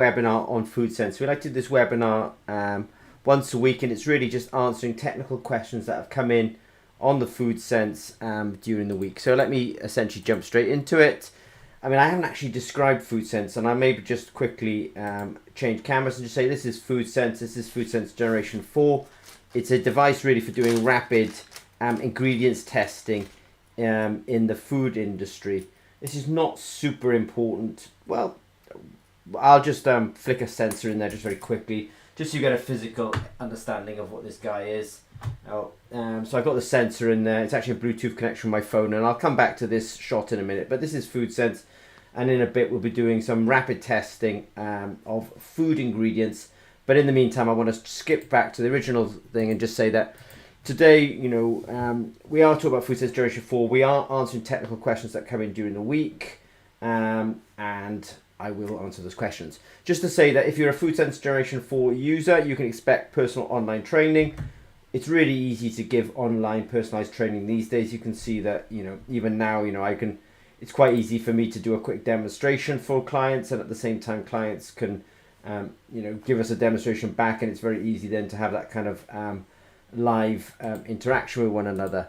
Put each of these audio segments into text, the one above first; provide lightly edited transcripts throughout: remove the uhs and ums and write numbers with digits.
Webinar on FoodSense. We like to do this webinar once a week, and it's really just answering technical questions that have come in on the FoodSense during the week. So let me essentially jump straight into it. I mean, I haven't actually described FoodSense, and I maybe just quickly change cameras and just say this is FoodSense, this is FoodSense Generation 4. It's a device really for doing rapid ingredients testing in the food industry. This is not super important. Well, I'll just flick a sensor in there just very quickly, just so you get a physical understanding of what this guy is. So I've got the sensor in there. It's actually a Bluetooth connection with my phone, and I'll come back to this shot in a minute. But this is FoodSense, and in a bit we'll be doing some rapid testing of food ingredients. But in the meantime, I want to skip back to the original thing and just say that today, we are talking about FoodSense Generation 4. We are answering technical questions that come in during the week, and I will answer those questions. Just to say that if you're a FoodSense Generation 4 user, you can expect personal online training. It's really easy to give online personalized training these days. You can see that, even now, it's quite easy for me to do a quick demonstration for clients, and at the same time clients can, give us a demonstration back, and it's very easy then to have that kind of live interaction with one another.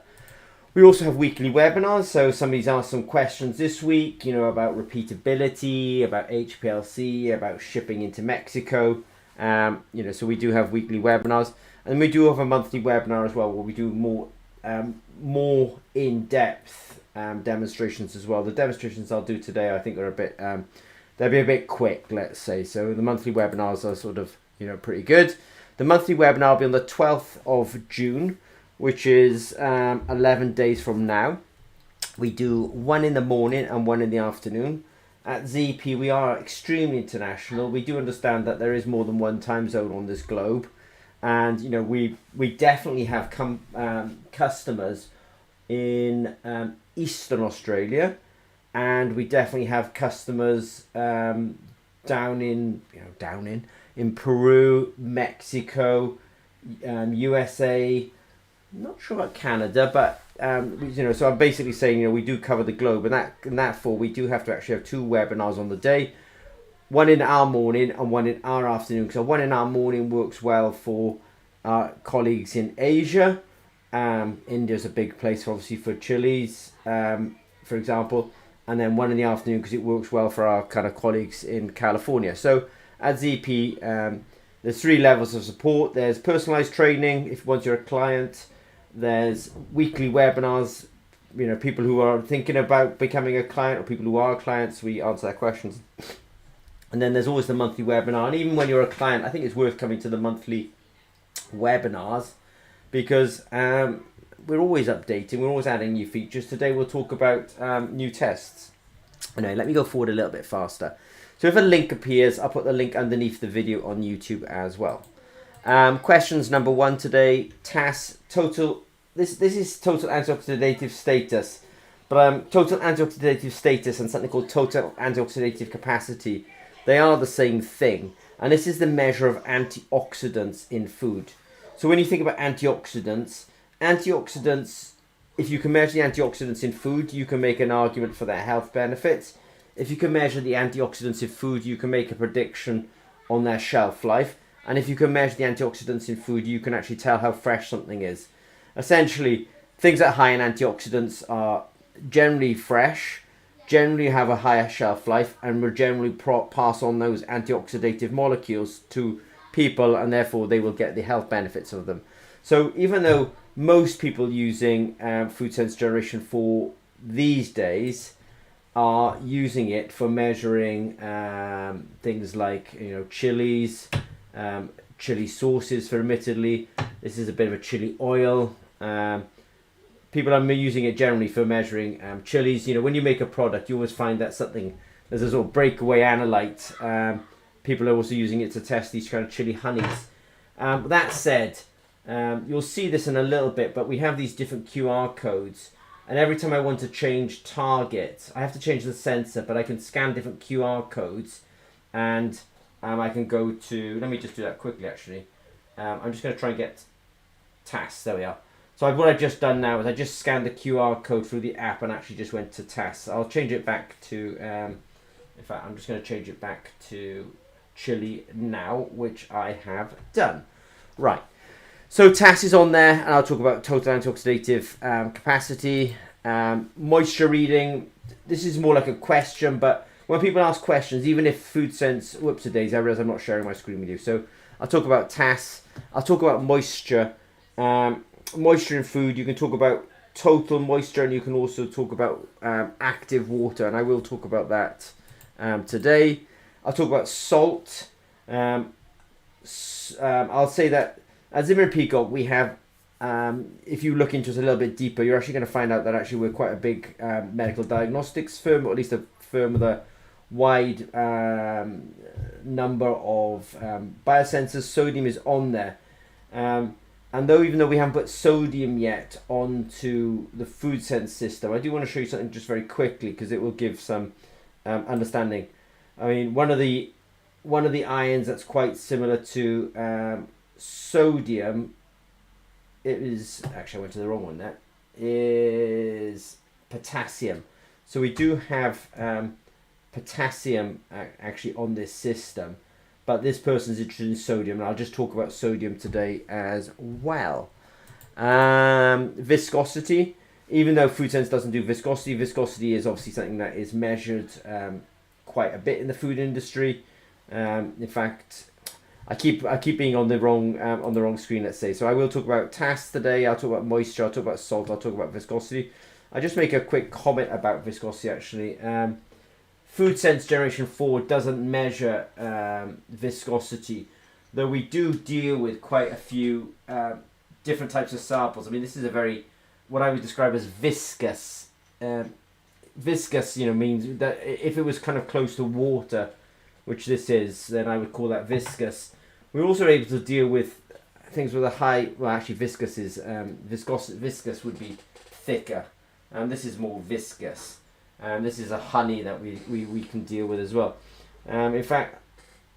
We also have weekly webinars, so somebody's asked some questions this week, about repeatability, about HPLC, about shipping into Mexico. So we do have weekly webinars, and we do have a monthly webinar as well, where we do more in-depth demonstrations as well. The demonstrations I'll do today, I think, are a bit, they'll be a bit quick, let's say. So the monthly webinars are sort of, pretty good. The monthly webinar will be on the 12th of June. Which is 11 days from now. We do one in the morning and one in the afternoon. At ZP, we are extremely international. We do understand that there is more than one time zone on this globe. And, we definitely have customers in Eastern Australia. And we definitely have customers down in Peru, Mexico, USA. Not sure about Canada, but so I'm basically saying we do cover the globe, and therefore we do have to actually have two webinars on the day, one in our morning and one in our afternoon. So one in our morning works well for our colleagues in Asia. India's a big place, obviously, for chilies, for example, and then one in the afternoon because it works well for our kind of colleagues in California. So at ZP, there's 3 levels of support. There's personalized training once you're a client. There's weekly webinars, people who are thinking about becoming a client or people who are clients, we answer their questions. And then there's always the monthly webinar. And even when you're a client, I think it's worth coming to the monthly webinars because we're always updating, we're always adding new features. Today we'll talk about new tests. Anyway, let me go forward a little bit faster. So if a link appears, I'll put the link underneath the video on YouTube as well. Questions number 1 today, TAS, total, this is total antioxidative status, but total antioxidative status and something called total antioxidative capacity, they are the same thing. And this is the measure of antioxidants in food. So when you think about antioxidants, if you can measure the antioxidants in food, you can make an argument for their health benefits. If you can measure the antioxidants in food, you can make a prediction on their shelf life. And if you can measure the antioxidants in food, you can actually tell how fresh something is. Essentially, things that are high in antioxidants are generally fresh, generally have a higher shelf life, and will generally pass on those antioxidative molecules to people, and therefore they will get the health benefits of them. So even though most people using FoodSense Generation 4 these days are using it for measuring things like chilies, chili sauces, for admittedly this is a bit of a chili oil. People are using it generally for measuring chilies. When you make a product, you always find that there's a sort of breakaway analyte. People are also using it to test these kind of chili honeys. That said, you'll see this in a little bit, but we have these different QR codes. And every time I want to change target, I have to change the sensor, but I can scan different QR codes, and I can go to, let me just do that quickly actually. I'm just going to try and get tasks, there we are. So what I've just done now is I just scanned the QR code through the app and actually just went to tasks. I'll change it back to, in fact I'm just going to change it back to chili now, which I have done. Right. So TAS is on there, and I'll talk about total antioxidative capacity, moisture reading. This is more like a question, but when people ask questions, even if FoodSense, whoops a daisy, I realize I'm not sharing my screen with you. So I'll talk about TAS. I'll talk about moisture, moisture in food. You can talk about total moisture, and you can also talk about active water, and I will talk about that today. I'll talk about salt. I'll say that at Zimmer and Peacock, we have, if you look into it a little bit deeper, you're actually going to find out that actually we're quite a big medical diagnostics firm, or at least a firm with a wide number of biosensors. Sodium is on there. And even though we haven't put sodium yet onto the FoodSense system, I do want to show you something just very quickly because it will give some understanding. I mean, one of the ions that's quite similar to sodium, it is, actually I went to the wrong one there, is potassium. So we do have potassium actually on this system, but this person's interested in sodium, and I'll just talk about sodium today as well. Viscosity, even though FoodSense doesn't do viscosity, viscosity is obviously something that is measured quite a bit in the food industry. In fact, I keep being on the wrong screen, let's say. So I will talk about TAS today. I'll talk about moisture. I'll talk about salt. I'll talk about viscosity. I'll just make a quick comment about viscosity actually. FoodSense Generation 4 doesn't measure viscosity, though we do deal with quite a few different types of samples. I mean, this is a very, what I would describe as viscous. Viscous, means that if it was kind of close to water, which this is, then I would call that viscous. We're also able to deal with things with a high, well actually viscous is, viscous would be thicker. This is more viscous. This is a honey that we can deal with as well. In fact,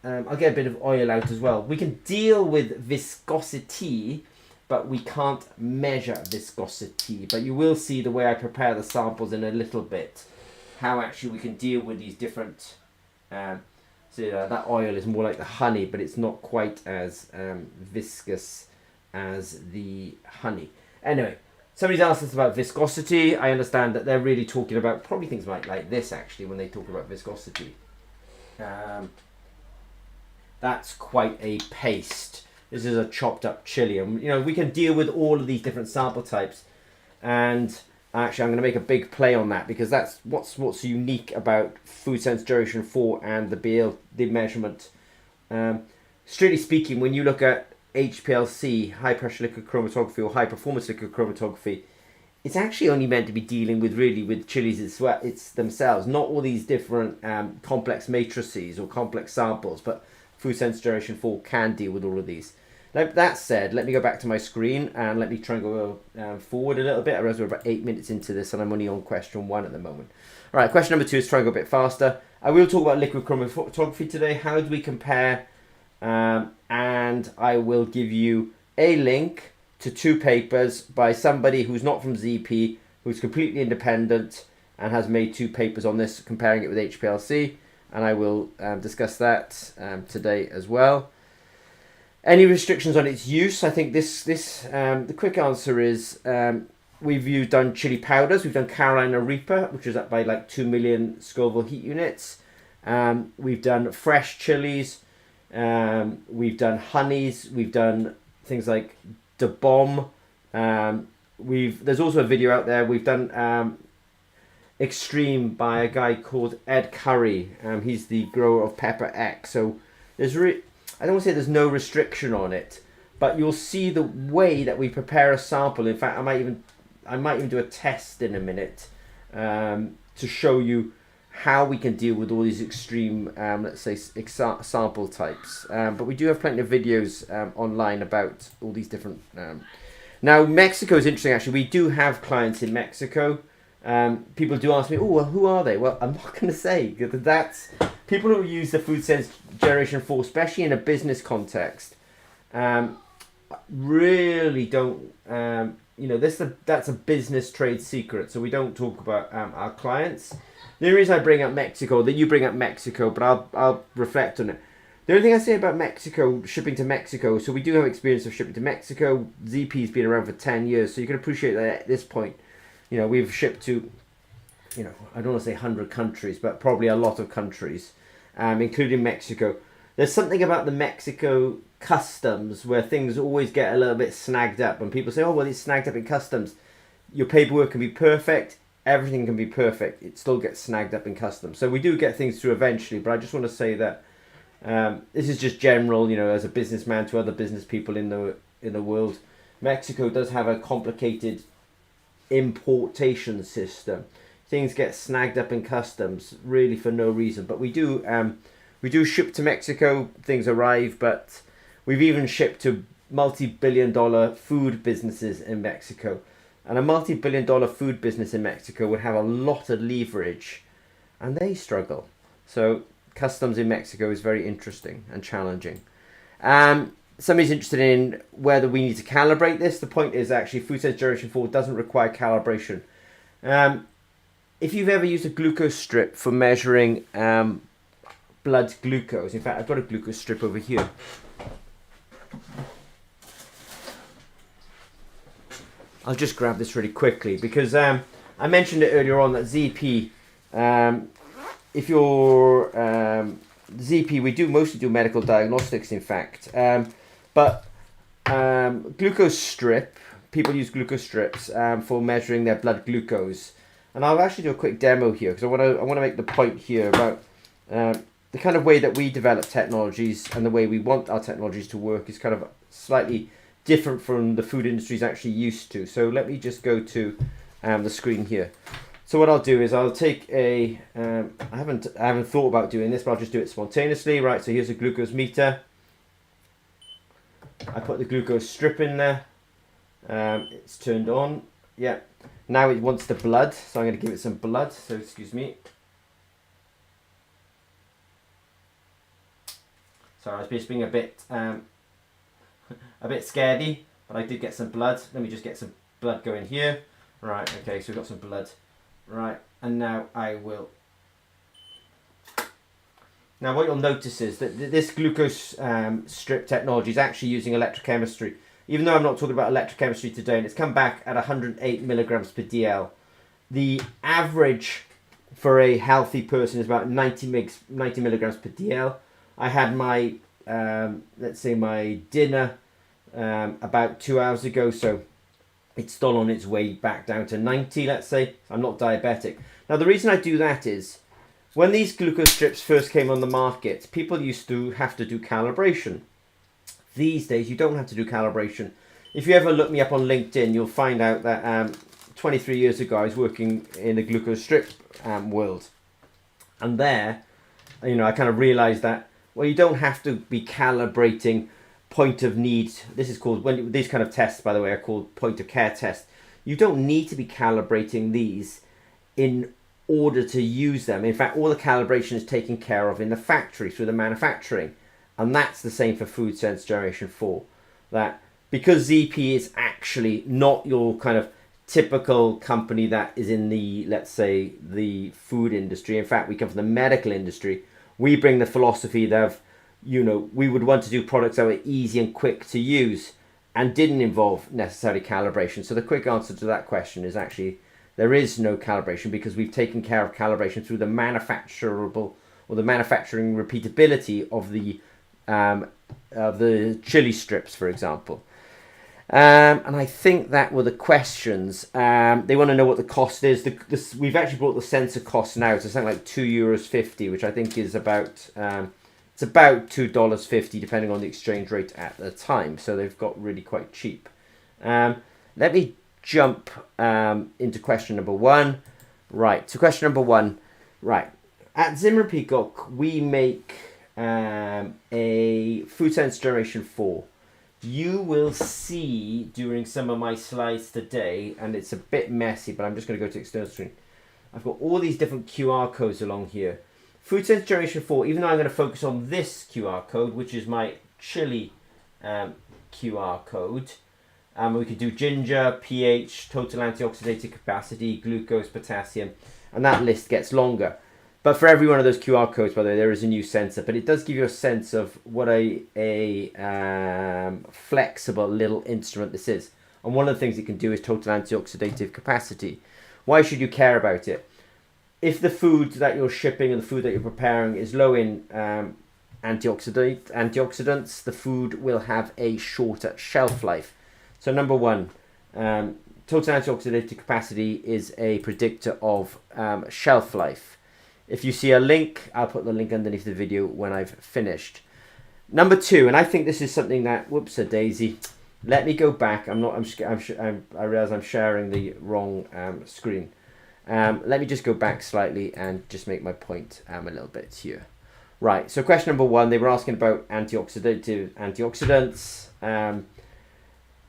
I'll get a bit of oil out as well. We can deal with viscosity, but we can't measure viscosity. But you will see the way I prepare the samples in a little bit, how actually we can deal with these different... so that oil is more like the honey, but it's not quite as viscous as the honey. Anyway. Somebody's asked us about viscosity. I understand that they're really talking about probably things like this actually when they talk about viscosity. That's quite a paste. This is a chopped up chili, and we can deal with all of these different sample types. And actually, I'm going to make a big play on that because that's what's unique about FoodSense Generation 4 and the measurement. Strictly speaking, when you look at HPLC, high pressure liquid chromatography, or high performance liquid chromatography, it's actually only meant to be dealing with chilies it's themselves, not all these different complex matrices or complex samples, but FoodSense Generation 4 can deal with all of these. Now, that said, let me go back to my screen and let me try and go forward a little bit. I realize we're about 8 minutes into this and I'm only on question 1 at the moment. All right, question number 2 is try and go a bit faster. I will talk about liquid chromatography today. How do we compare? And I will give you a link to 2 papers by somebody who's not from ZP, who's completely independent and has made 2 papers on this, comparing it with HPLC, and I will discuss that today as well. Any restrictions on its use? I think the quick answer is we've done chili powders. We've done Carolina Reaper, which is up by like 2 million Scoville heat units. We've done fresh chilies. We've done honeys. We've done things like De Bomb. There's also a video out there. We've done Extreme by a guy called Ed Curry. He's the grower of Pepper X. So I don't want to say there's no restriction on it, but you'll see the way that we prepare a sample. In fact, I might even do a test in a minute to show you how we can deal with all these extreme, let's say, sample types. But we do have plenty of videos online about all these different... Now, Mexico is interesting, actually. We do have clients in Mexico. People do ask me, oh, well, who are they? Well, I'm not going to say, because that's... People who use the FoodSense Generation 4, especially in a business context, really don't... that's a business trade secret, so we don't talk about our clients. The only reason I bring up Mexico, that you bring up Mexico, but I'll reflect on it. The only thing I say about Mexico, shipping to Mexico, so we do have experience of shipping to Mexico. ZP's been around for 10 years, so you can appreciate that at this point, we've shipped to, I don't want to say 100 countries, but probably a lot of countries, including Mexico. There's something about the Mexico customs where things always get a little bit snagged up, and people say, oh, well, it's snagged up in customs. Your paperwork can be perfect, everything can be perfect, it still gets snagged up in customs. So we do get things through eventually, but I just want to say that this is just general, as a businessman to other business people in the world. Mexico does have a complicated importation system. Things get snagged up in customs really for no reason, but we do ship to Mexico. Things arrive, but we've even shipped to multi-billion-dollar food businesses in Mexico, and a multi-billion-dollar food business in Mexico would have a lot of leverage, and they struggle. So customs in Mexico is very interesting and challenging. Somebody's interested in whether we need to calibrate this. The point is actually FoodSense Generation 4 doesn't require calibration. If you've ever used a glucose strip for measuring blood glucose, in fact I've got a glucose strip over here. I'll just grab this really quickly because I mentioned it earlier on that ZP, if you're ZP, we do mostly do medical diagnostics, in fact, but glucose strip, people use glucose strips for measuring their blood glucose, and I'll actually do a quick demo here because I want to make the point here about the kind of way that we develop technologies and the way we want our technologies to work is kind of slightly different from the food industry is actually used to. So let me just go to the screen here. So what I'll do is I'll take I haven't thought about doing this, but I'll just do it spontaneously. Right, so here's a glucose meter. I put the glucose strip in there. It's turned on. Yeah. Now it wants the blood, so I'm going to give it some blood. So excuse me. Sorry, I was just being a bit scaredy, but I did get some blood. Let me just get some blood going here. Right, okay, so we've got some blood. Right, and now I will... Now what you'll notice is that this glucose strip technology is actually using electrochemistry. Even though I'm not talking about electrochemistry today, and it's come back at 108 milligrams per DL. The average for a healthy person is about 90 milligrams per DL. I had my, let's say my dinner about 2 hours ago, so it's still on its way back down to 90, let's say. I'm not diabetic. Now the reason I do that is, when these glucose strips first came on the market, people used to have to do calibration. These days you don't have to do calibration. If you ever look me up on LinkedIn, you'll find out that 23 years ago I was working in the glucose strip world. And there, I kind of realized that, well, you don't have to be calibrating point of need. This is called, when these kind of tests, by the way, are called point of care tests. You don't need to be calibrating these in order to use them. In fact, all the calibration is taken care of in the factory through the manufacturing. And that's the same for FoodSense Generation 4. That because ZP is actually not your kind of typical company that is in the, let's say, the food industry. In fact, we come from the medical industry. We bring the philosophy that, we would want to do products that were easy and quick to use and didn't involve necessarily calibration. So the quick answer to that question is actually there is no calibration because we've taken care of calibration through the manufacturable or the manufacturing repeatability of the chili strips, for example. And I think that were the questions. They want to know what the cost is. We've actually brought the sensor cost now to something like €2.50, which I think is about it's about $2.50 depending on the exchange rate at the time. So they've got really quite cheap. Let me jump into question number one. Right. So question number one. Right. At Zimmer Peacock, we make a FoodSense Generation 4. You will see during some of my slides today, and it's a bit messy, but I'm just going to go to external screen. I've got all these different QR codes along here. FoodSense Generation 4, even though I'm going to focus on this QR code, which is my chili QR code. We could do ginger, pH, total antioxidative capacity, glucose, potassium, and that list gets longer. But for every one of those QR codes, by the way, there is a new sensor. But it does give you a sense of what a flexible little instrument this is. And one of the things it can do is total antioxidative capacity. Why should you care about it? If the food that you're shipping and the food that you're preparing is low in antioxidants, the food will have a shorter shelf life. So number one, total antioxidative capacity is a predictor of shelf life. If you see a link, I'll put the link underneath the video when I've finished. Number two, and I think this is something that, whoops a daisy, let me go back. I realize I'm sharing the wrong screen. Let me just go back slightly and just make my point a little bit here. Right, so question number one, they were asking about antioxidants.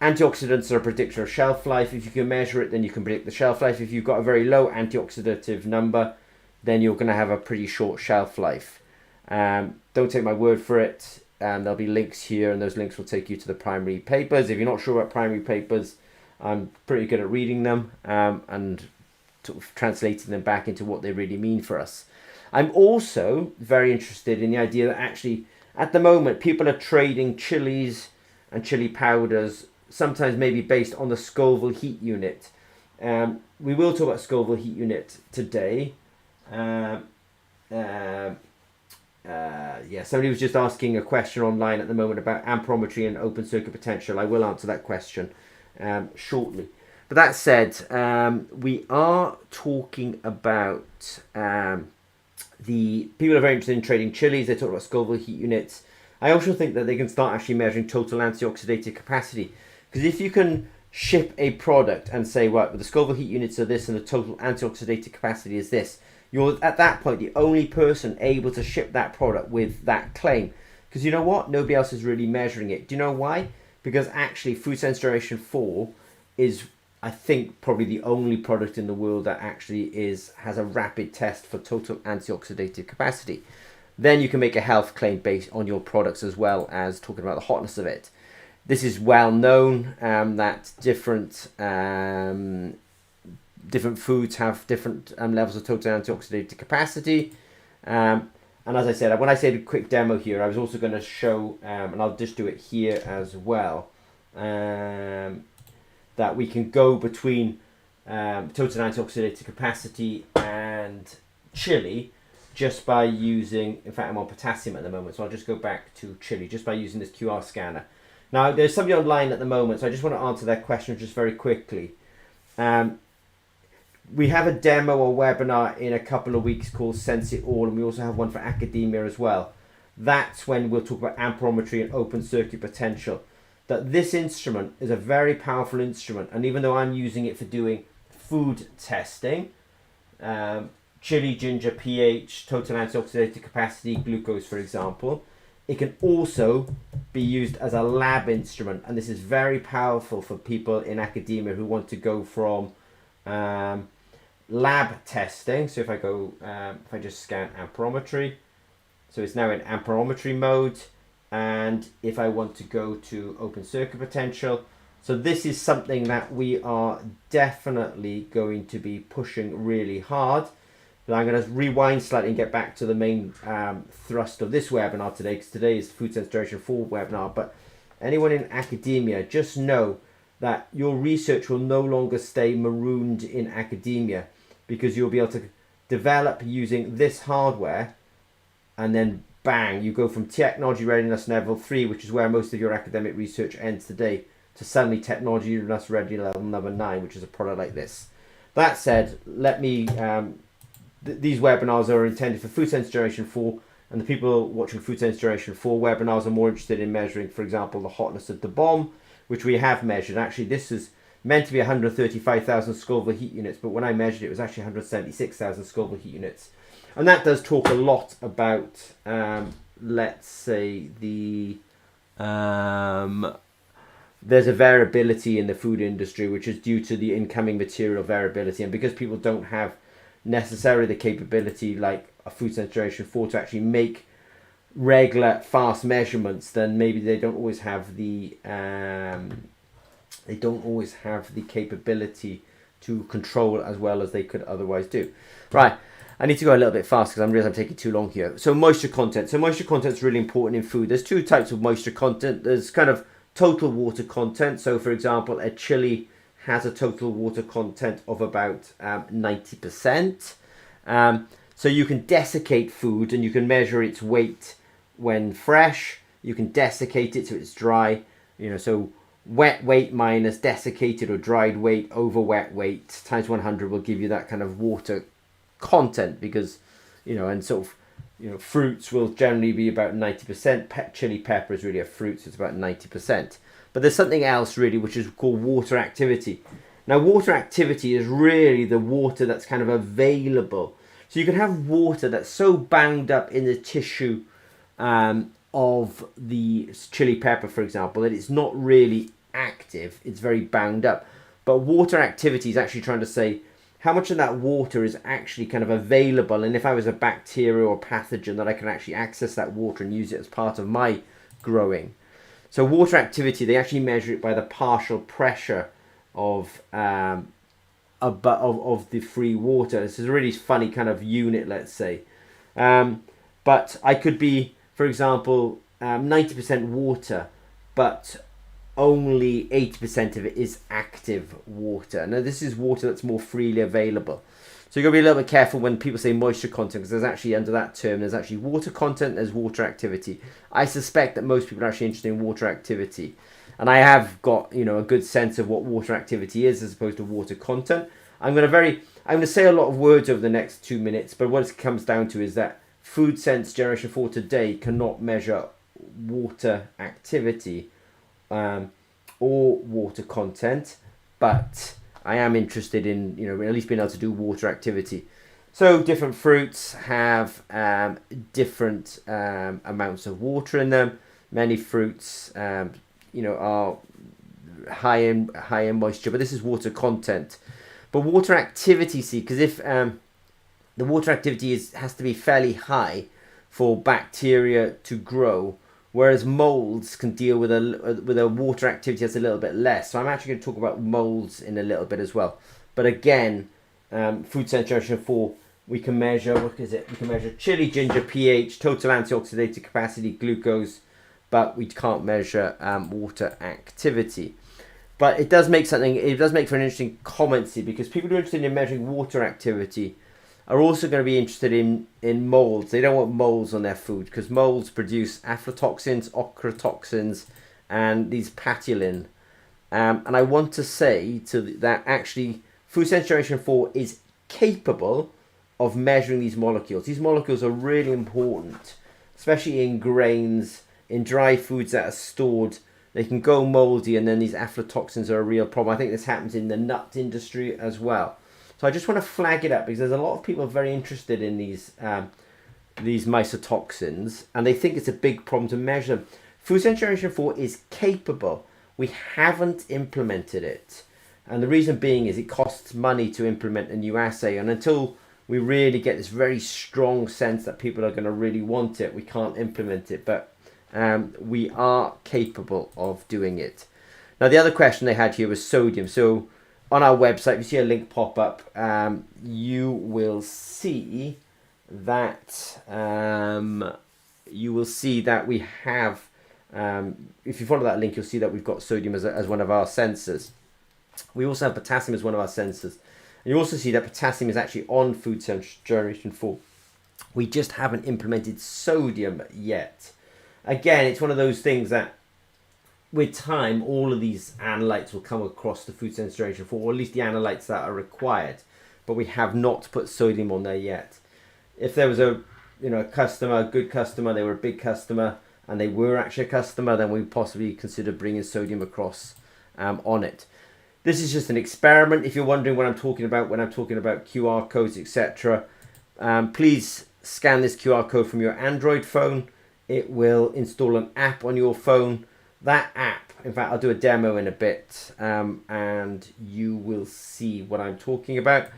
Antioxidants are a predictor of shelf life. If you can measure it, then you can predict the shelf life. If you've got a very low antioxidative number, then you're going to have a pretty short shelf life. Don't take my word for it. There'll be links here, and those links will take you to the primary papers. If you're not sure about primary papers, I'm pretty good at reading them and sort of translating them back into what they really mean for us. I'm also very interested in the idea that actually, at the moment, people are trading chilies and chili powders, sometimes maybe based on the Scoville heat unit. We will talk about Scoville heat unit today. Somebody was just asking a question online at the moment about amperometry and open circuit potential. I will answer that question shortly. But that said, we are talking about the people are very interested in trading chilies. They talk about Scoville heat units. I also think that they can start actually measuring total antioxidative capacity, because if you can ship a product and say, right, well, the Scoville heat units are this and the total antioxidative capacity is this, you're at that point the only person able to ship that product with that claim. Because you know what? Nobody else is really measuring it. Do you know why? Because actually FoodSense Generation 4 is, I think, probably the only product in the world that actually has a rapid test for total antioxidative capacity. Then you can make a health claim based on your products as well as talking about the hotness of it. This is well known that different foods have different levels of total antioxidative capacity. And as I said, when I said a quick demo here, I was also going to show, and I'll just do it here as well, that we can go between total antioxidative capacity and chili just by using, in fact I'm on potassium at the moment, so I'll just go back to chili just by using this QR scanner. Now there's somebody online at the moment, so I just want to answer that question just very quickly. We have a demo or webinar in a couple of weeks called Sense It All, and we also have one for academia as well. That's when we'll talk about amperometry and open circuit potential. That this instrument is a very powerful instrument, and even though I'm using it for doing food testing, chili, ginger, pH, total antioxidative capacity, glucose, for example, it can also be used as a lab instrument, and this is very powerful for people in academia who want to go from lab testing. So if I go, if I just scan amperometry, so it's now in amperometry mode. And if I want to go to open circuit potential, so this is something that we are definitely going to be pushing really hard. But I'm going to rewind slightly and get back to the main thrust of this webinar today, because today is FoodSense Generation 4 webinar. But anyone in academia, just know that your research will no longer stay marooned in academia, because you'll be able to develop using this hardware, and then bang, you go from technology readiness level 3, which is where most of your academic research ends today, to suddenly technology readiness level number 9, which is a product like this. That said, let me, these webinars are intended for FoodSense Generation 4, and the people watching FoodSense Generation 4 webinars are more interested in measuring, for example, the hotness of the bomb, which we have measured. Actually, this is meant to be 135,000 Scoville heat units, but when I measured it, it was actually 176,000 Scoville heat units. And that does talk a lot about, let's say, the there's a variability in the food industry, which is due to the incoming material variability. And because people don't have necessarily the capability like a FoodSense Generation 4 to actually make regular fast measurements, then maybe they don't always have the capability to control as well as they could otherwise do. Right. I need to go a little bit fast because I'm realizing I'm taking too long here. So moisture content. So moisture content is really important in food. There's two types of moisture content. There's kind of total water content. So for example, a chili has a total water content of about 90%. So you can desiccate food and you can measure its weight when fresh. You can desiccate it so it's dry. So wet weight minus desiccated or dried weight over wet weight times 100 will give you that kind of water content, because and sort of fruits will generally be about 90%. Chili pepper is really a fruit, so it's about 90%. But there's something else really which is called water activity. Now water activity is really the water that's kind of available. So you can have water that's so bound up in the tissue of the chili pepper, for example, that it's not really active, it's very bound up. But water activity is actually trying to say how much of that water is actually kind of available, and if I was a bacteria or pathogen, that I can actually access that water and use it as part of my growing. So water activity, they actually measure it by the partial pressure of the free water. This is a really funny kind of unit, let's say. But I could be, for example, 90% water, but only 80% of it is active water. Now this is water that's more freely available. So you've got to be a little bit careful when people say moisture content, because there's actually, under that term, there's actually water content, there's water activity. I suspect that most people are actually interested in water activity. And I have got, a good sense of what water activity is as opposed to water content. I'm going to say a lot of words over the next 2 minutes, but what it comes down to is that FoodSense Generation 4 today cannot measure water activity or water content, but I am interested in at least being able to do water activity. So different fruits have different amounts of water in them. Many fruits are high in moisture, but this is water content. But water activity, because if the water activity has to be fairly high for bacteria to grow, whereas molds can deal with a water activity that's a little bit less. So I'm actually going to talk about molds in a little bit as well. But again, FoodSense Generation 4, we can measure, what is it? We can measure chili, ginger, pH, total antioxidative capacity, glucose, but we can't measure water activity. But it does make for an interesting comment, see, because people who are interested in measuring water activity are also going to be interested in molds. They don't want molds on their food because molds produce aflatoxins, ochratoxins, and these patulin. And I want to say that actually FoodSense Generation 4 is capable of measuring these molecules. These molecules are really important, especially in grains, in dry foods that are stored. They can go moldy, and then these aflatoxins are a real problem. I think this happens in the nut industry as well. So I just want to flag it up because there's a lot of people very interested in these mycotoxins, and they think it's a big problem to measure them. FoodSense Generation 4 is capable. We haven't implemented it. And the reason being is it costs money to implement a new assay. And until we really get this very strong sense that people are going to really want it, we can't implement it. But we are capable of doing it. Now, the other question they had here was sodium. So on our website, if you see a link pop up, you will see that we have, if you follow that link, you'll see that we've got sodium as one of our sensors. We also have potassium as one of our sensors. And you also see that potassium is actually on FoodSense Generation 4. We just haven't implemented sodium yet. Again, it's one of those things that with time, all of these analytes will come across the FoodSense Generation 4, or at least the analytes that are required, but we have not put sodium on there yet. If there was a customer, a good customer, they were a big customer, and they were actually a customer, then we possibly consider bringing sodium across on it. This is just an experiment. If you're wondering what I'm talking about when I'm talking about QR codes, etc., please scan this QR code from your Android phone. It will install an app on your phone. That app, in fact, I'll do a demo in a bit, and you will see what I'm talking about.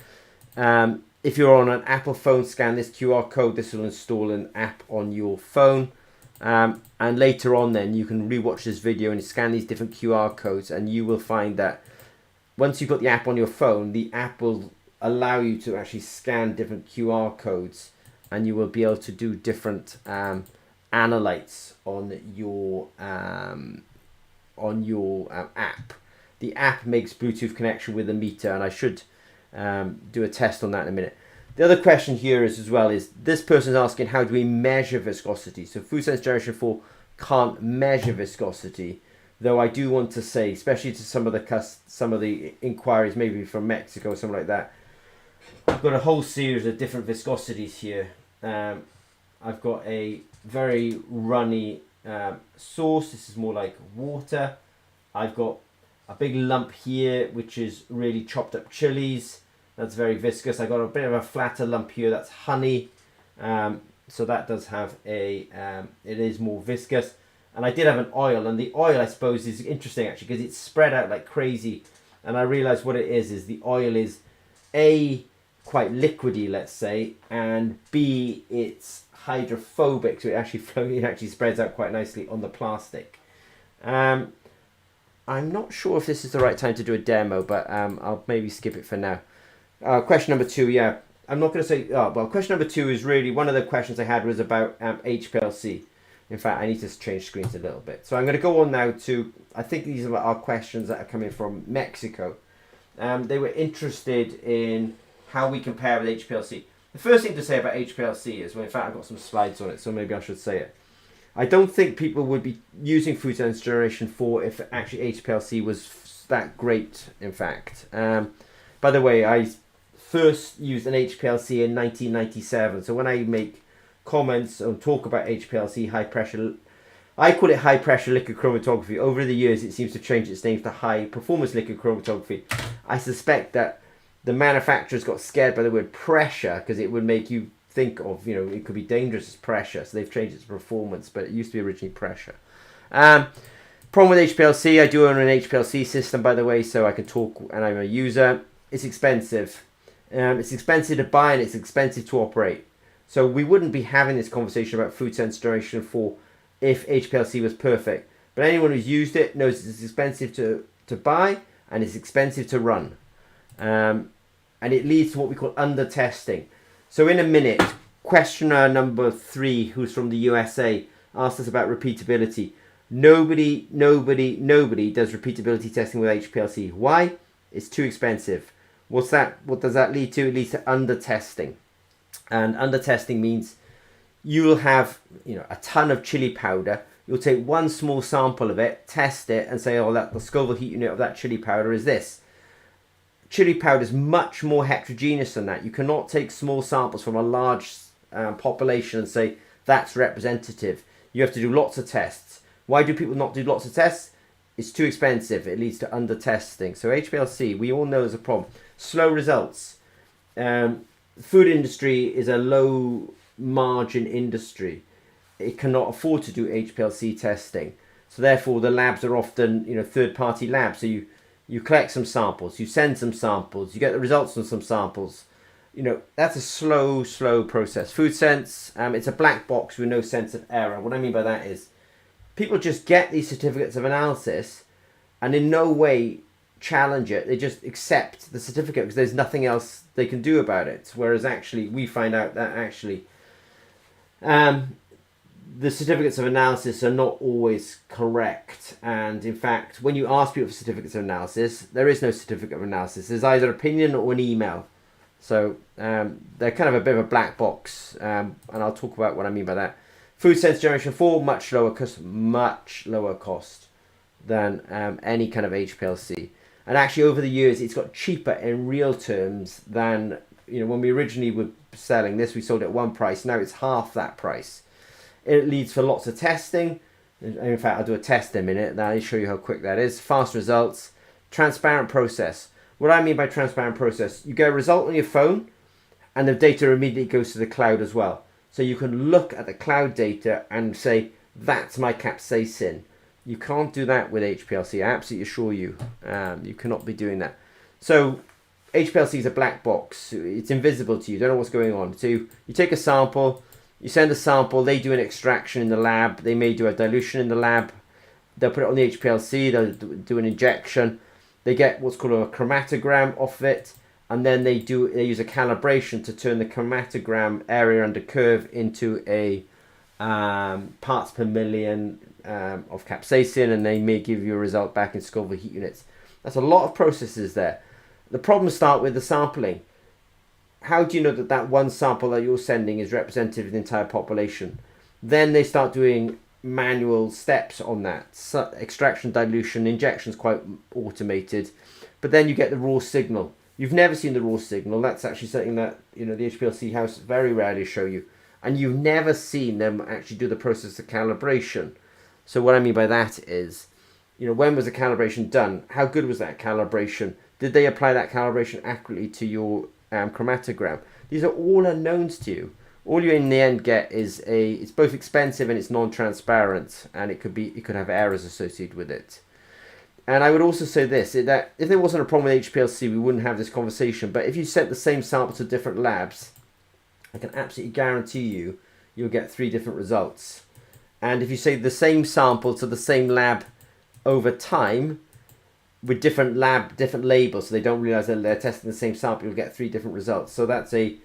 If you're on an Apple phone, scan this QR code. This will install an app on your phone. And later on then, you can rewatch this video and scan these different QR codes, and you will find that once you've got the app on your phone, the app will allow you to actually scan different QR codes, and you will be able to do different analytes on your app. The app makes Bluetooth connection with the meter, and I should do a test on that in a minute. The other question here is this person is asking, how do we measure viscosity? So FoodSense Generation 4 can't measure viscosity, though I do want to say, especially to some of the inquiries, maybe from Mexico or something like that, I've got a whole series of different viscosities here. I've got a very runny sauce. This is more like water. I've got a big lump here, which is really chopped up chilies. That's very viscous. I got a bit of a flatter lump here. That's honey. So that does have it is more viscous. And I did have an oil, and the oil, I suppose, is interesting actually because it's spread out like crazy. And I realized what it is the oil is A, quite liquidy, let's say, and B, it's hydrophobic, so it actually spreads out quite nicely on the plastic. I'm not sure if this is the right time to do a demo, but I'll maybe skip it for now. Question number 2, yeah. I'm not going to say... question number 2 is really... One of the questions I had was about HPLC. In fact, I need to change screens a little bit. So I'm going to go on now to... I think these are our questions that are coming from Mexico. They were interested in how we compare with HPLC. The first thing to say about HPLC is... Well, in fact, I've got some slides on it, so maybe I should say it. I don't think people would be using FoodSense Generation 4 if actually HPLC was that great, in fact. By the way, I first used an HPLC in 1997. So when I make comments and talk about HPLC, high pressure, I call it high pressure liquid chromatography. Over the years, it seems to change its name to high performance liquid chromatography. I suspect that the manufacturers got scared by the word pressure because it would make you think of, it could be dangerous as pressure. So they've changed it to performance, but it used to be originally pressure. Problem with HPLC, I do own an HPLC system, by the way, so I can talk, and I'm a user. It's expensive. It's expensive to buy and it's expensive to operate. So we wouldn't be having this conversation about FoodSense Generation 4 if HPLC was perfect. But anyone who's used it knows it's expensive to buy and it's expensive to run. And it leads to what we call under-testing. So in a minute, questioner number 3, who's from the USA, asked us about repeatability. Nobody does repeatability testing with HPLC. Why? It's too expensive. What does that lead to? It leads to under-testing. And under-testing means you'll have a ton of chili powder. You'll take one small sample of it, test it, and say, the Scoville heat unit of that chili powder is this. Chili powder is much more heterogeneous than that. You cannot take small samples from a large population and say that's representative. You have to do lots of tests. Why do people not do lots of tests? It's too expensive. It leads to under-testing. So HPLC, we all know is a problem. Slow results. Food industry is a low margin industry. It cannot afford to do HPLC testing. So therefore the labs are often third-party labs. So you collect some samples, you send some samples, you get the results on some samples. That's a slow process. FoodSense, it's a black box with no sense of error. What I mean by that is people just get these certificates of analysis and in no way challenge it. They just accept the certificate because there's nothing else they can do about it. Whereas actually we find out that actually the certificates of analysis are not always correct. And in fact, when you ask people for certificates of analysis, there is no certificate of analysis. There's either opinion or an email. So they're kind of a bit of a black box. And I'll talk about what I mean by that. FoodSense Generation 4, much lower cost than any kind of HPLC. And actually over the years, it's got cheaper in real terms than, when we originally were selling this, we sold it at one price. Now it's half that price. It leads for lots of testing. In fact, I'll do a test in a minute. Now I'll show you how quick that is. Fast results. Transparent process. What I mean by transparent process, you get a result on your phone and the data immediately goes to the cloud as well. So you can look at the cloud data and say, that's my capsaicin. You can't do that with HPLC. I absolutely assure you. You cannot be doing that. So HPLC is a black box. It's invisible to you. You don't know what's going on. So you take a sample, you send a sample, they do an extraction in the lab. They may do a dilution in the lab. They'll put it on the HPLC. They'll do an injection. They get what's called a chromatogram off it. and then they use a calibration to turn the chromatogram area under curve into a parts per million of capsaicin, and they may give you a result back in Scoville heat units. That's a lot of processes there. The problems start with the sampling. How do you know that that one sample that you're sending is representative of the entire population? Then they start doing manual steps on that. So extraction, dilution, injection's quite automated, but then you get the raw signal. You've never seen the raw signal. That's actually something that, you know, the HPLC house very rarely show you. And you've never seen them actually do the process of calibration. So what I mean by that is, you know, when was the calibration done? How good was that calibration? Did they apply that calibration accurately to your chromatogram? These are all unknowns to you. All you in the end get is it's both expensive and it's non-transparent, and it could have errors associated with it. And I would also say this, that if there wasn't a problem with HPLC, we wouldn't have this conversation. But if you sent the same sample to different labs, I can absolutely guarantee you'll get 3 different results. And if you say the same sample to the same lab over time with different labels, so they don't realize that they're testing the same sample, you'll get 3 different results. So that's a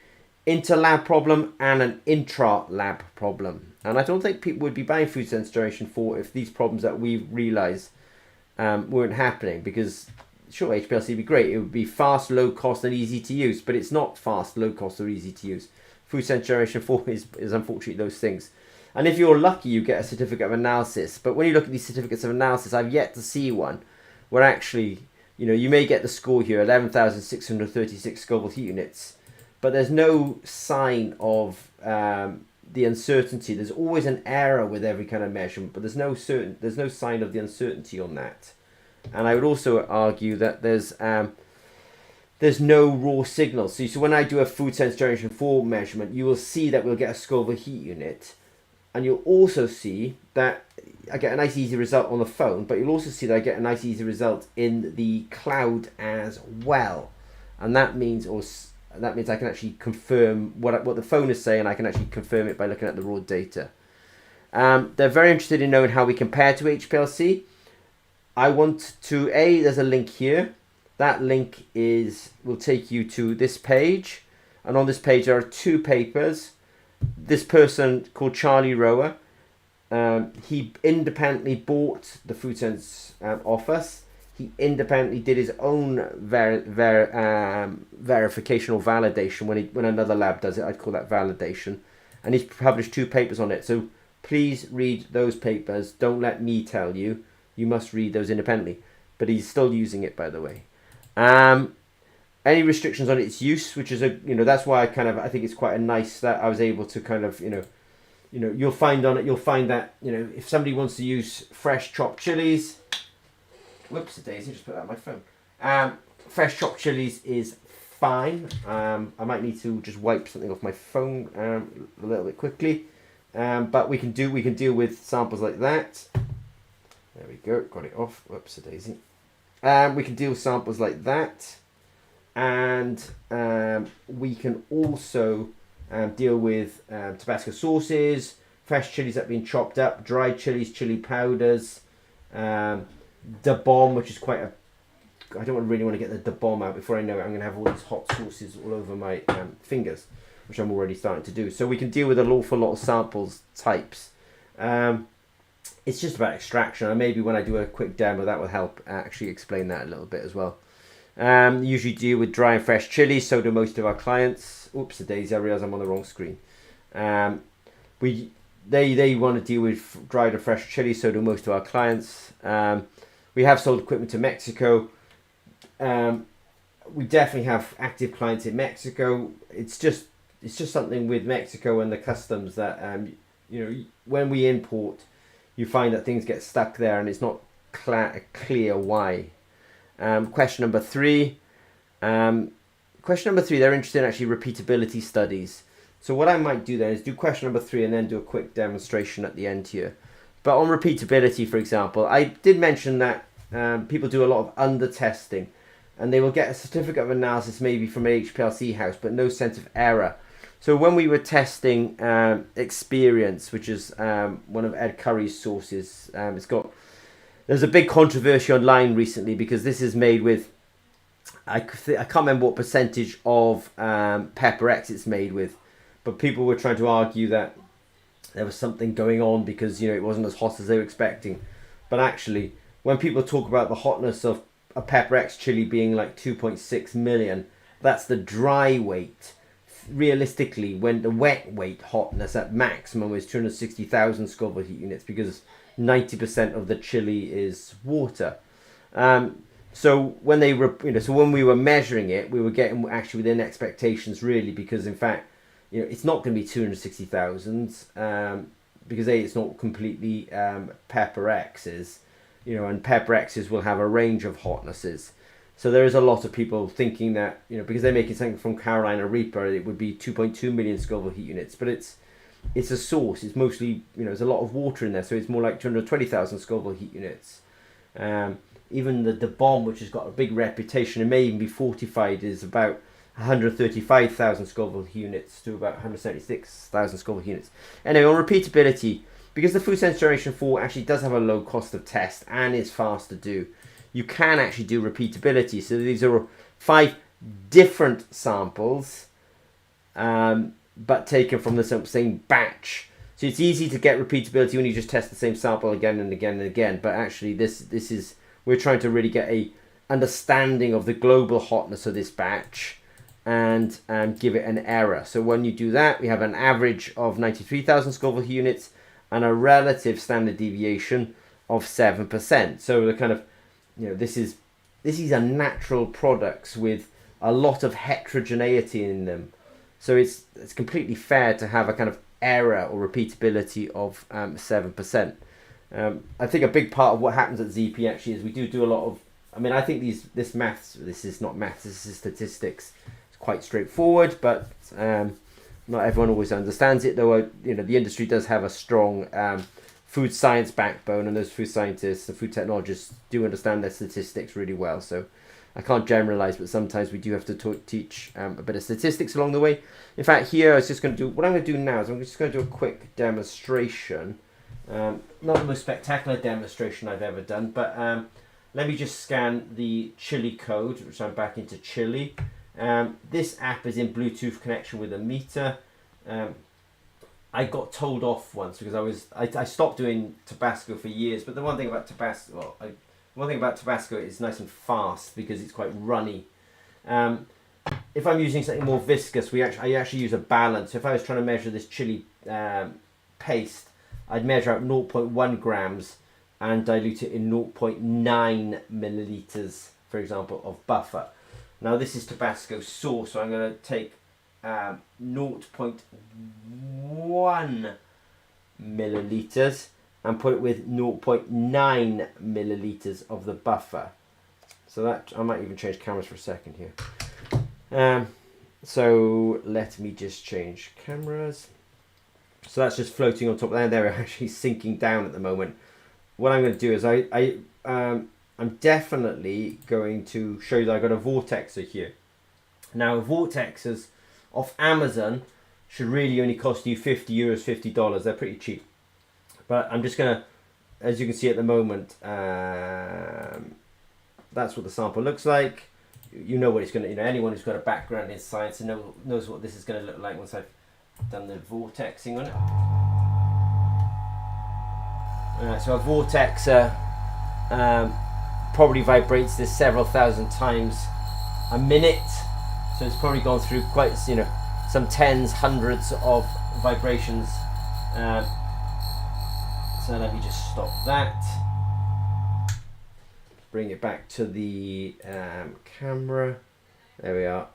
inter-lab problem and an intra-lab problem. And I don't think people would be buying FoodSense Generation 4 if these problems that we realize weren't happening, because sure, HPLC would be great. It would be fast, low cost and easy to use, but it's not fast, low cost or easy to use. FoodSense Generation 4 is unfortunately those things. And if you're lucky, you get a certificate of analysis. But when you look at these certificates of analysis, I've yet to see one where actually, you know, you may get the score here, 11,636 Scoville heat units, but there's no sign of the uncertainty. There's always an error with every kind of measurement, but there's no sign of the uncertainty on that. And I would also argue that there's no raw signal. So when I do a FoodSense Generation 4 measurement, you will see that we'll get a Scoville heat unit. And you'll also see that I get a nice easy result on the phone, but you'll also see that I get a nice easy result in the cloud as well. And that means I can actually confirm what the phone is saying. I can actually confirm it by looking at the raw data. They're very interested in knowing how we compare to HPLC. There's a link here. That link will take you to this page. And on this page there are 2 papers. This person called Charlie Rower, he independently bought the FoodSense office. He independently did his own verification or validation. When another lab does it, I'd call that validation. And he's published 2 papers on it. So please read those papers. Don't let me tell you. You must read those independently. But he's still using it, by the way. Any restrictions on its use, which is that's why I think it's quite a nice that I was able to kind of you'll find that if somebody wants to use fresh chopped chilies, whoops a daisy, just put that on my phone. Fresh chopped chilies is fine. I might need to just wipe something off my phone a little bit quickly, but we can deal with samples like that. There we go, got it off. Whoops a daisy. We can deal with samples like that. And we can also deal with Tabasco sauces, fresh chilies that have been chopped up, dried chilies, chili powders, da bomb, which is I don't really want to get the da bomb out before I know it. I'm going to have all these hot sauces all over my fingers, which I'm already starting to do. So we can deal with an awful lot of samples types. It's just about extraction, and maybe when I do a quick demo that will help actually explain that a little bit as well. Usually deal with dry and fresh chilies, so do most of our clients. Oops a daisy, I realise I'm on the wrong screen. They want to deal with dried and fresh chilies, so do most of our clients. We have sold equipment to Mexico. We definitely have active clients in Mexico. It's just something with Mexico and the customs that when we import, you find that things get stuck there and it's not clear why. Question number 3. They're interested in actually repeatability studies. So what I might do then is do question number 3 and then do a quick demonstration at the end here. But on repeatability, for example, I did mention that people do a lot of under-testing, and they will get a certificate of analysis maybe from an HPLC house, but no sense of error. So when we were testing Experience, which is one of Ed Curry's sources, there's a big controversy online recently because this is made with I can't remember what percentage of Pepper X it's made with, but people were trying to argue that there was something going on because it wasn't as hot as they were expecting. But actually, when people talk about the hotness of a Pepper X chili being like 2.6 million, that's the dry weight. Realistically, when the wet weight hotness at maximum is 260,000 Scoville heat units, because 90% of the chili is water. So when so when we were measuring it, we were getting actually within expectations, really, because in fact, it's not going to be 260,000 because it's not completely Pepper X's, and Pepper X's will have a range of hotnesses. So there is a lot of people thinking that because they're making something from Carolina Reaper, it would be 2.2 million Scoville heat units, but it's a sauce. It's mostly there's a lot of water in there, so it's more like 220,000 Scoville heat units. Even the bomb, which has got a big reputation, it may even be fortified, is about 135,000 Scoville units to about 176,000 Scoville units. Anyway, on repeatability, because the FoodSense Generation 4 actually does have a low cost of test and is fast to do, you can actually do repeatability. So these are 5 different samples, but taken from the same batch. So it's easy to get repeatability when you just test the same sample again and again and again. But actually, we're trying to really get a understanding of the global hotness of this batch and give it an error. So when you do that, we have an average of 93,000 Scoville units and a relative standard deviation of 7%. So the kind of these are natural products with a lot of heterogeneity in them. So it's completely fair to have a kind of error or repeatability of 7%. I think a big part of what happens at ZP actually is we do a lot of. I think this maths. This is not maths. This is statistics. It's quite straightforward, but not everyone always understands it. Though the industry does have a strong food science backbone, and those food scientists and food technologists do understand their statistics really well. So I can't generalize, but sometimes we do have to teach a bit of statistics along the way. In fact, here I was just going to do, what I'm going to do now is I'm just going to do a quick demonstration. Not the most spectacular demonstration I've ever done, but let me just scan the chili code, which I'm back into chili. This app is in Bluetooth connection with a meter. I got told off once because I stopped doing Tabasco for years, but the one thing about Tabasco, is nice and fast because it's quite runny. If I'm using something more viscous, I actually use a balance. So if I was trying to measure this chili paste, I'd measure out 0.1 grams and dilute it in 0.9 milliliters, for example, of buffer. Now this is Tabasco sauce, so I'm going to take 0.1 milliliters and put it with 0.9 milliliters of the buffer. So that, I might even change cameras for a second here. So let me just change cameras. So that's just floating on top of that. They're actually sinking down at the moment. What I'm going to do is I'm definitely going to show you that I've got a vortexer here. Now vortexers off Amazon should really only cost you €50, $50. They're pretty cheap. But I'm just going to, as you can see at the moment, that's what the sample looks like. You know what it's going to, anyone who's got a background in science knows what this is going to look like once I've done the vortexing on it. So a vortexer probably vibrates this several thousand times a minute. So it's probably gone through quite, some tens, hundreds of vibrations. So let me just stop that. Bring it back to the camera. There we are.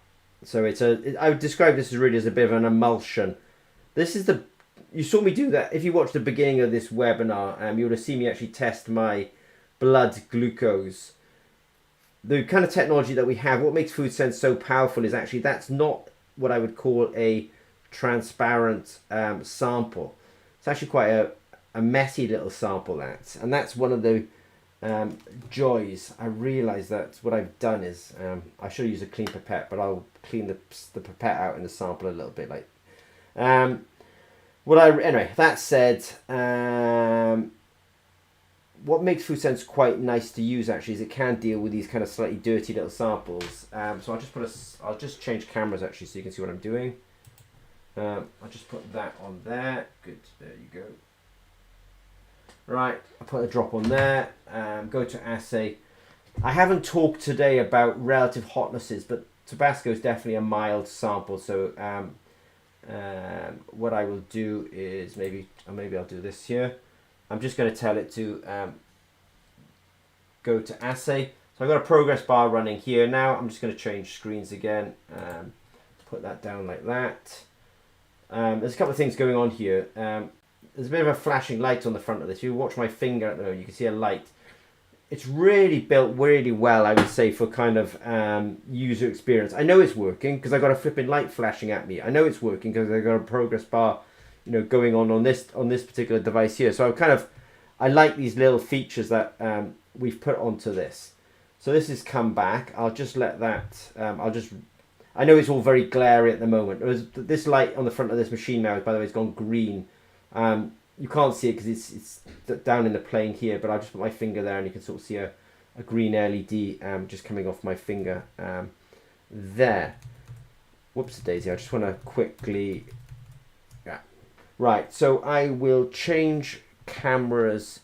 So I would describe this as a bit of an emulsion. This is you saw me do that. If you watched the beginning of this webinar, you would have seen me actually test my blood glucose. The kind of technology that we have, what makes FoodSense so powerful is actually that's not what I would call a transparent sample. It's actually quite a messy little sample, and that's one of the joys. I realise that what I've done is I should use a clean pipette, but I'll clean the pipette out in the sample a little bit. Anyway, that said, what makes FoodSense quite nice to use actually is it can deal with these kind of slightly dirty little samples. So I'll just change cameras actually so you can see what I'm doing. I'll just put that on there. Good, there you go. Right, I'll put a drop on there. Go to assay. I haven't talked today about relative hotnesses, but Tabasco is definitely a mild sample. So what I will do is maybe I'll do this here. I'm just going to tell it to go to assay. So I've got a progress bar running here now. I'm just going to change screens again. Put that down like that. There's a couple of things going on here. There's a bit of a flashing light on the front of this. If you watch my finger at the moment, you can see a light. It's really built really well, I would say, for kind of user experience. I know it's working because I got a flipping light flashing at me. I know it's working because I got a progress bar, going on this particular device here. So I like these little features that we've put onto this. So this has come back. I'll just let that. I know it's all very glary at the moment. This light on the front of this machine now, by the way, has gone green. You can't see it because it's down in the plane here, but I'll just put my finger there and you can sort of see a green LED just coming off my finger there. Whoops daisy, I just want to quickly... Yeah. Right, so I will change cameras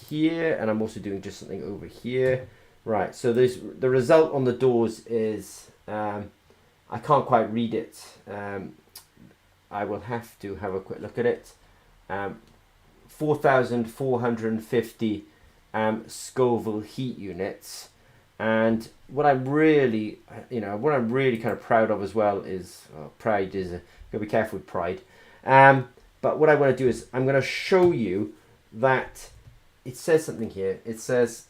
here, and I'm also doing just something over here. Right, so the result on the doors is... I can't quite read it. I will have to have a quick look at it. 4,450 Scoville heat units, and what I'm really kind of proud of as well is pride is gotta be careful with pride. But what I want to do is I'm going to show you that it says something here. It says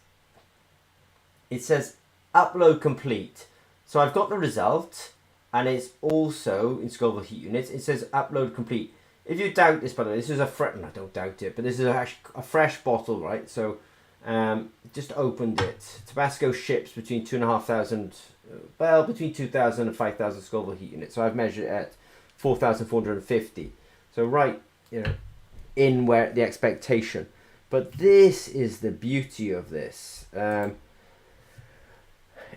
upload complete. So I've got the result, and it's also in Scoville heat units. It says upload complete. If you doubt this, by the way, this is I don't doubt it, but this is a fresh bottle, right? So just opened it. Tabasco ships between 2,500, between 2,000 and 5,000 Scoville heat units. So I've measured it at 4,450. So right, in where the expectation. But this is the beauty of this.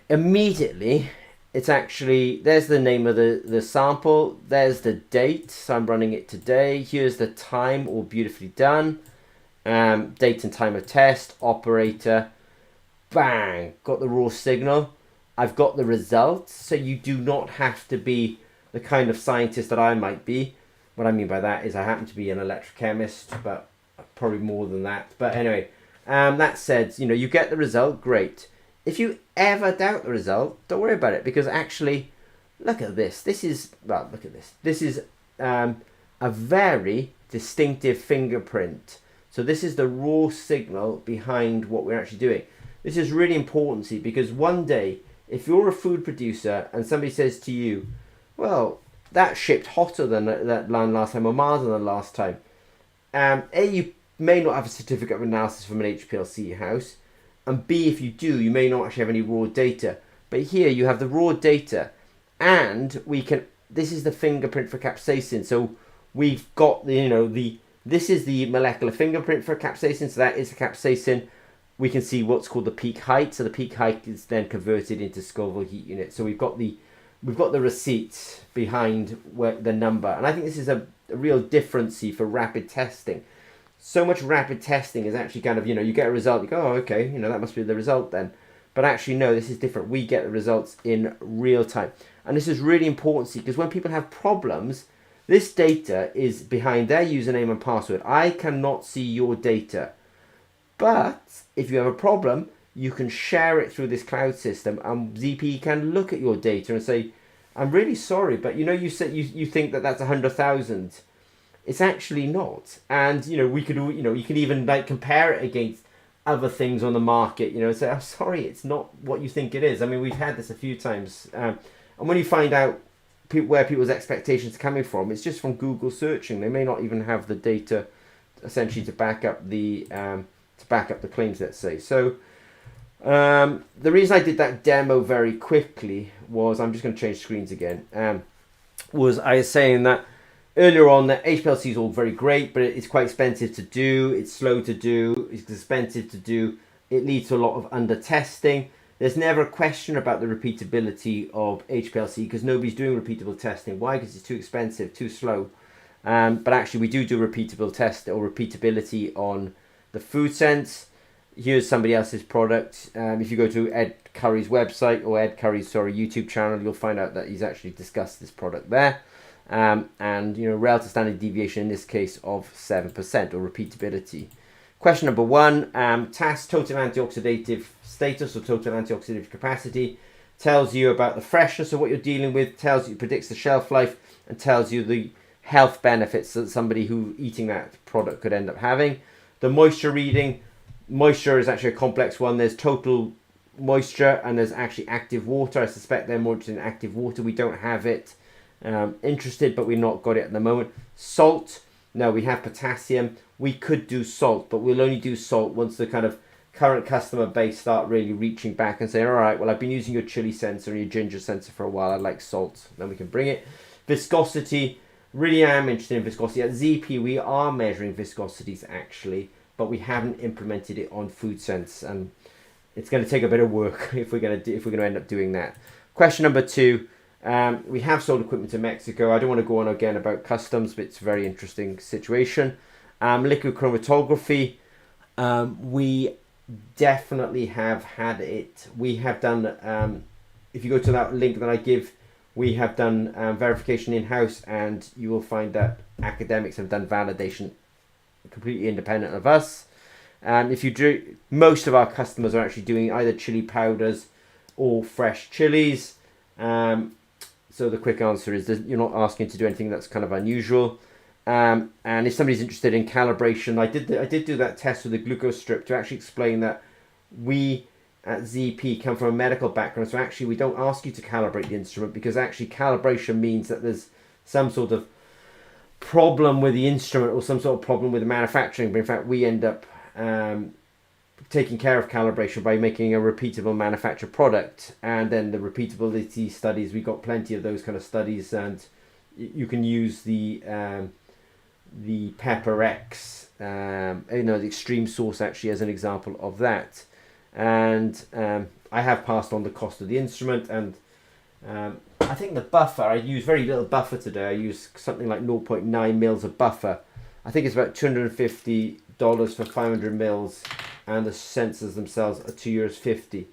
Immediately, it's actually, there's the name of the sample, there's the date, so I'm running it today, here's the time, all beautifully done, date and time of test, operator, bang, got the raw signal, I've got the results, so you do not have to be the kind of scientist that I might be. What I mean by that is I happen to be an electrochemist, but probably more than that. But anyway, that said, you get the result, great. If you ever doubt the result, don't worry about it, because actually, look at this. This is a very distinctive fingerprint. So this is the raw signal behind what we're actually doing. This is really important, see, because one day, if you're a food producer and somebody says to you, well, that shipped hotter than that line last time or milder than last time, A, you may not have a certificate of analysis from an HPLC house, and B, if you do, you may not actually have any raw data. But here you have the raw data, and this is the fingerprint for capsaicin. So we've got this is the molecular fingerprint for capsaicin. So that is the capsaicin. We can see what's called the peak height. So the peak height is then converted into Scoville heat units. So we've got the receipts behind the number, and I think this is a real difference for rapid testing. So much rapid testing is actually kind of, you get a result, you go, oh, okay, that must be the result then. But actually, no, this is different. We get the results in real time. And this is really important, because when people have problems, this data is behind their username and password. I cannot see your data. But if you have a problem, you can share it through this cloud system, and ZP can look at your data and say, I'm really sorry, but you said you think that that's 100,000. It's actually not, and we could, you can even compare it against other things on the market, and say, I'm sorry, it's not what you think it is. I mean, we've had this a few times, and when you find out where people's expectations are coming from, it's just from Google searching. They may not even have the data, essentially, to back up the claims. Let's say so. The reason I did that demo very quickly was, I'm just going to change screens again. Was I was saying that earlier on that HPLC is all very great, but it's quite expensive to do. It's slow to do. It's expensive to do. It leads to a lot of under testing. There's never a question about the repeatability of HPLC because nobody's doing repeatable testing. Why? Because it's too expensive, too slow. But actually, we do repeatable test or repeatability on the FoodSense. Here's somebody else's product. If you go to Ed Curry's website or Ed Curry's YouTube channel, you'll find out that he's actually discussed this product there. And relative standard deviation in this case of 7% or repeatability. Question number 1, TAS, total antioxidative status or total antioxidative capacity, tells you about the freshness of what you're dealing with, predicts the shelf life, and tells you the health benefits that somebody who eating that product could end up having. The moisture reading, moisture is actually a complex one. There's total moisture and there's actually active water. I suspect they're more interested in active water. We don't have it. Interested, but we've not got it at the moment. Salt, no, we have potassium. We could do salt, but we'll only do salt once the kind of current customer base start really reaching back and saying, all right, well, I've been using your chili sensor and your ginger sensor for a while. I'd like salt. Then we can bring it. Viscosity, really am interested in viscosity. At ZP, we are measuring viscosities actually, but we haven't implemented it on FoodSense, and it's going to take a bit of work if we're going to end up doing that. Question number 2. We have sold equipment to Mexico. I don't want to go on again about customs, but it's a very interesting situation. Liquid chromatography, we definitely have had it. We have done, if you go to that link that I give, we have done verification in-house, and you will find that academics have done validation completely independent of us. Most of our customers are actually doing either chili powders or fresh chilies. So the quick answer is that you're not asking to do anything that's kind of unusual. And if somebody's interested in calibration, I did do that test with the glucose strip to actually explain that we at ZP come from a medical background. So actually we don't ask you to calibrate the instrument, because actually calibration means that there's some sort of problem with the instrument or some sort of problem with the manufacturing. But in fact, we end up taking care of calibration by making a repeatable manufactured product. And then the repeatability studies, we've got plenty of those kind of studies, and you can use the Pepper X, the extreme source actually as an example of that. And I have passed on the cost of the instrument, and I think the buffer, I use very little buffer today. I use something like 0.9 mils of buffer. I think it's about $250 for 500 mils, and the sensors themselves are €2.50.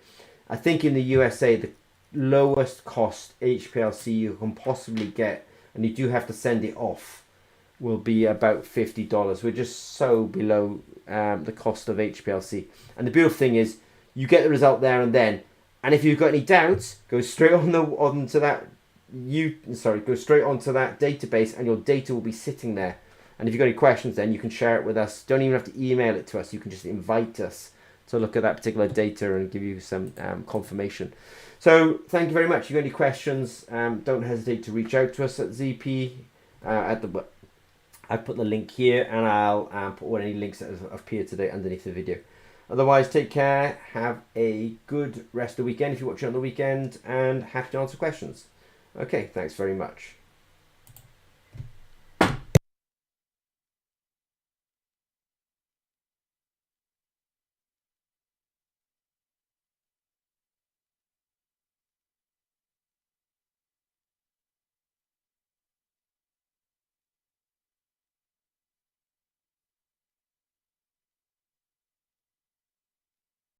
I think in the USA, the lowest cost HPLC you can possibly get, and you do have to send it off, will be about $50. We're just so below the cost of HPLC. And the beautiful thing is, you get the result there and then. And if you've got any doubts, go straight onto that database, and your data will be sitting there. And if you've got any questions, then you can share it with us. Don't even have to email it to us. You can just invite us to look at that particular data and give you some confirmation. So thank you very much. If you've got any questions, don't hesitate to reach out to us at ZP. I put the link here, and I'll put all any links that have appeared today underneath the video. Otherwise, take care. Have a good rest of the weekend if you're watching on the weekend, and happy to answer questions. Okay, thanks very much.